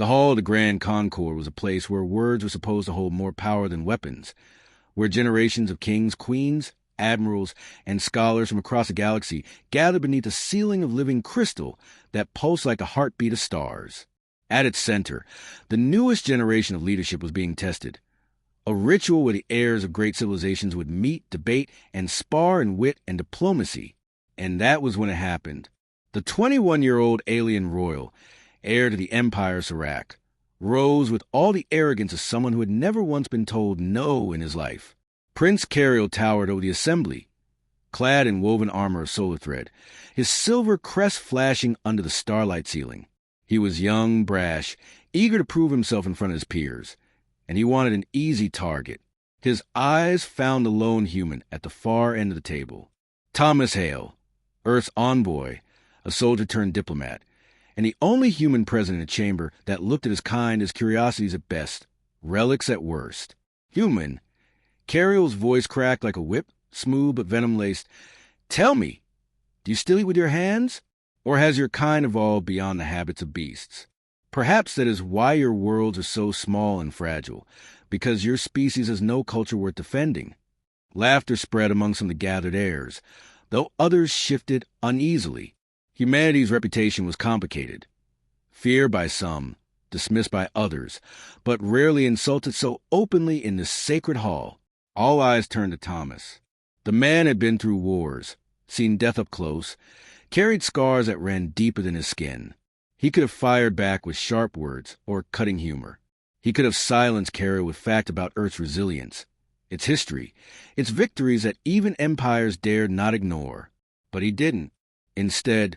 The Hall of the Grand Concord was a place where words were supposed to hold more power than weapons, where generations of kings, queens, admirals, and scholars from across the galaxy gathered beneath a ceiling of living crystal that pulsed like a heartbeat of stars. At its center, the newest generation of leadership was being tested, a ritual where the heirs of great civilizations would meet, debate, and spar in wit and diplomacy. And that was when it happened. The 21-year-old alien royal, heir to the Empire of Serac, rose with all the arrogance of someone who had never once been told no in his life. Prince Cariel towered over the assembly, clad in woven armor of solar thread, his silver crest flashing under the starlight ceiling. He was young, brash, eager to prove himself in front of his peers, and he wanted an easy target. His eyes found the lone human at the far end of the table. Thomas Hale, Earth's envoy, a soldier turned diplomat, and the only human present in the chamber that looked at his kind as curiosities at best, relics at worst. Human. Cariel's voice cracked like a whip, smooth but venom-laced. Tell me, do you still eat with your hands? Or has your kind evolved beyond the habits of beasts? Perhaps that is why your worlds are so small and fragile, because your species has no culture worth defending. Laughter spread among some of the gathered heirs, though others shifted uneasily. Humanity's reputation was complicated. Feared by some, dismissed by others, but rarely insulted so openly in this sacred hall. All eyes turned to Thomas. The man had been through wars, seen death up close, carried scars that ran deeper than his skin. He could have fired back with sharp words or cutting humor. He could have silenced Cariel with fact about Earth's resilience, its history, its victories that even empires dared not ignore. But he didn't. Instead,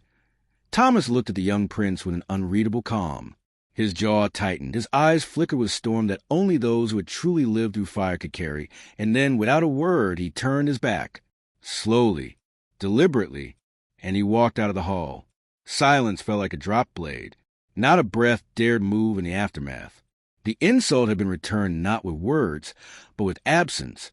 Thomas looked at the young prince with an unreadable calm. His jaw tightened, his eyes flickered with storm that only those who had truly lived through fire could carry, and then, without a word, he turned his back. Slowly, deliberately, and he walked out of the hall. Silence felt like a dropped blade. Not a breath dared move in the aftermath. The insult had been returned not with words, but with absence,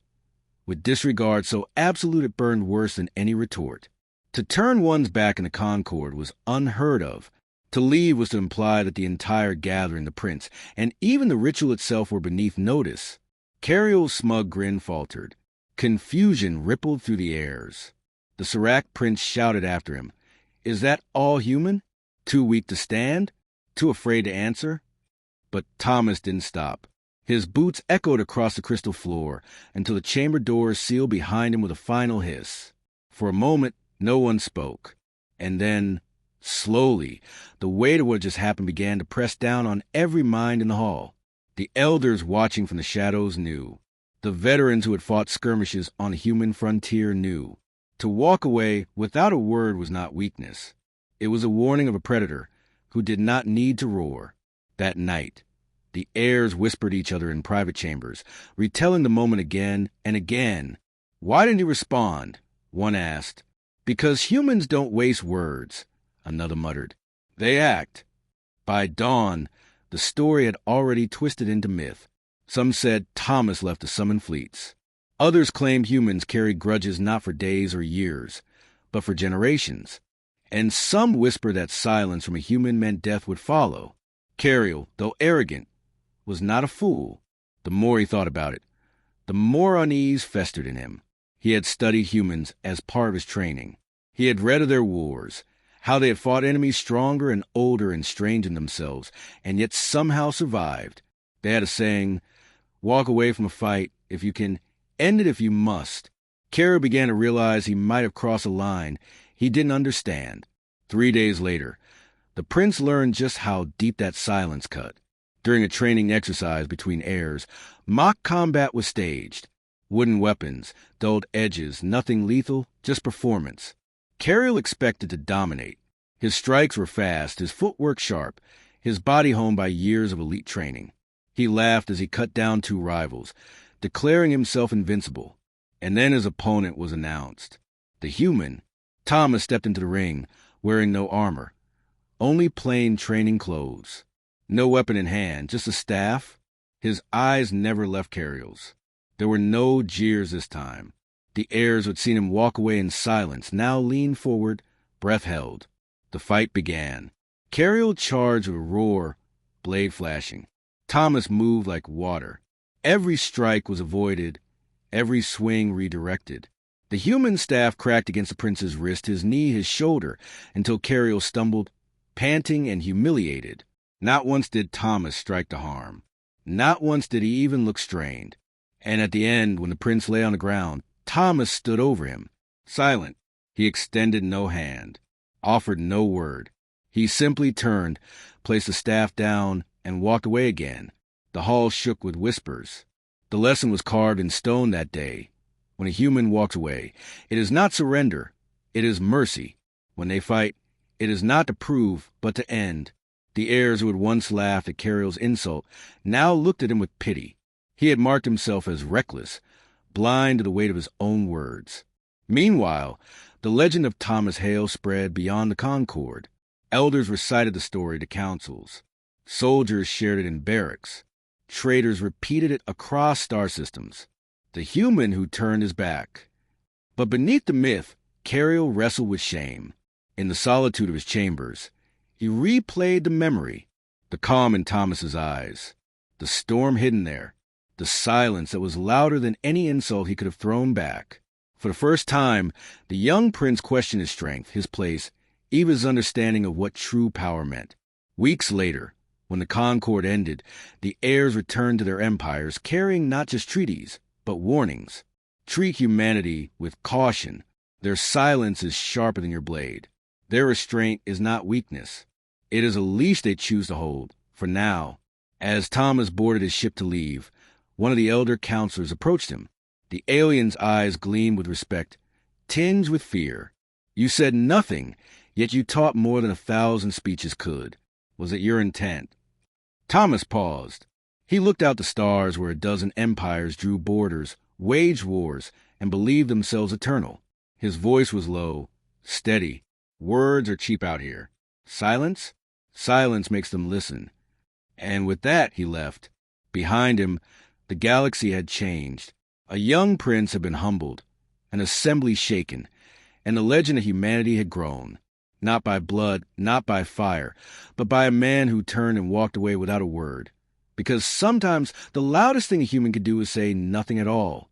with disregard so absolute it burned worse than any retort. To turn one's back in the Concord was unheard of. To leave was to imply that the entire gathering, the prince, and even the ritual itself were beneath notice. Cariel's smug grin faltered. Confusion rippled through the airs. The Serac prince shouted after him, "Is that all human? Too weak to stand? Too afraid to answer?" But Thomas didn't stop. His boots echoed across the crystal floor until the chamber doors sealed behind him with a final hiss. For a moment, no one spoke. And then, slowly, the weight of what had just happened began to press down on every mind in the hall. The elders watching from the shadows knew. The veterans who had fought skirmishes on the human frontier knew. To walk away without a word was not weakness. It was a warning of a predator who did not need to roar. That night, the heirs whispered each other in private chambers, retelling the moment again and again. "Why didn't he respond?" one asked. "Because humans don't waste words," another muttered. "They act." By dawn, the story had already twisted into myth. Some said Thomas left to summon fleets. Others claimed humans carried grudges not for days or years, but for generations. And some whispered that silence from a human meant death would follow. Cariel, though arrogant, was not a fool. The more he thought about it, the more unease festered in him. He had studied humans as part of his training. He had read of their wars, how they had fought enemies stronger and older and strange in themselves, and yet somehow survived. They had a saying, "Walk away from a fight if you can, end it if you must." Cariel began to realize he might have crossed a line he didn't understand. 3 days later, the prince learned just how deep that silence cut. During a training exercise between heirs, mock combat was staged. Wooden weapons, dulled edges, nothing lethal, just performance. Cariel expected to dominate. His strikes were fast, his footwork sharp, his body honed by years of elite training. He laughed as he cut down 2 rivals, declaring himself invincible. And then his opponent was announced. The human. Thomas stepped into the ring, wearing no armor, only plain training clothes. No weapon in hand, just a staff. His eyes never left Cariel's. There were no jeers this time. The heirs who had seen him walk away in silence now leaned forward, breath held. The fight began. Cariel charged with a roar, blade flashing. Thomas moved like water. Every strike was avoided, every swing redirected. The human staff cracked against the prince's wrist, his knee, his shoulder, until Cariel stumbled, panting and humiliated. Not once did Thomas strike to harm. Not once did he even look strained. And at the end, when the prince lay on the ground, Thomas stood over him, silent. He extended no hand, offered no word. He simply turned, placed the staff down, and walked away again. The hall shook with whispers. The lesson was carved in stone that day. When a human walks away, it is not surrender, it is mercy. When they fight, it is not to prove, but to end. The heirs who had once laughed at Cariel's insult now looked at him with pity. He had marked himself as reckless, blind to the weight of his own words. Meanwhile, the legend of Thomas Hale spread beyond the Concord. Elders recited the story to councils. Soldiers shared it in barracks. Traders repeated it across star systems. The human who turned his back. But beneath the myth, Cariel wrestled with shame. In the solitude of his chambers, he replayed the memory, the calm in Thomas's eyes, the storm hidden there, the silence that was louder than any insult he could have thrown back. For the first time, the young prince questioned his strength, his place, even his understanding of what true power meant. Weeks later, when the Concord ended, the heirs returned to their empires, carrying not just treaties, but warnings. Treat humanity with caution. Their silence is sharper than your blade. Their restraint is not weakness. It is a leash they choose to hold, for now. As Thomas boarded his ship to leave, one of the elder counselors approached him. The alien's eyes gleamed with respect, tinged with fear. You said nothing, yet you taught more than 1,000 speeches could. Was it your intent? Thomas paused. He looked out the stars where a dozen empires drew borders, waged wars, and believed themselves eternal. His voice was low, steady. Words are cheap out here. Silence? Silence makes them listen. And with that, he left. Behind him, the galaxy had changed. A young prince had been humbled, an assembly shaken, and the legend of humanity had grown. Not by blood, not by fire, but by a man who turned and walked away without a word. Because sometimes the loudest thing a human could do is say nothing at all.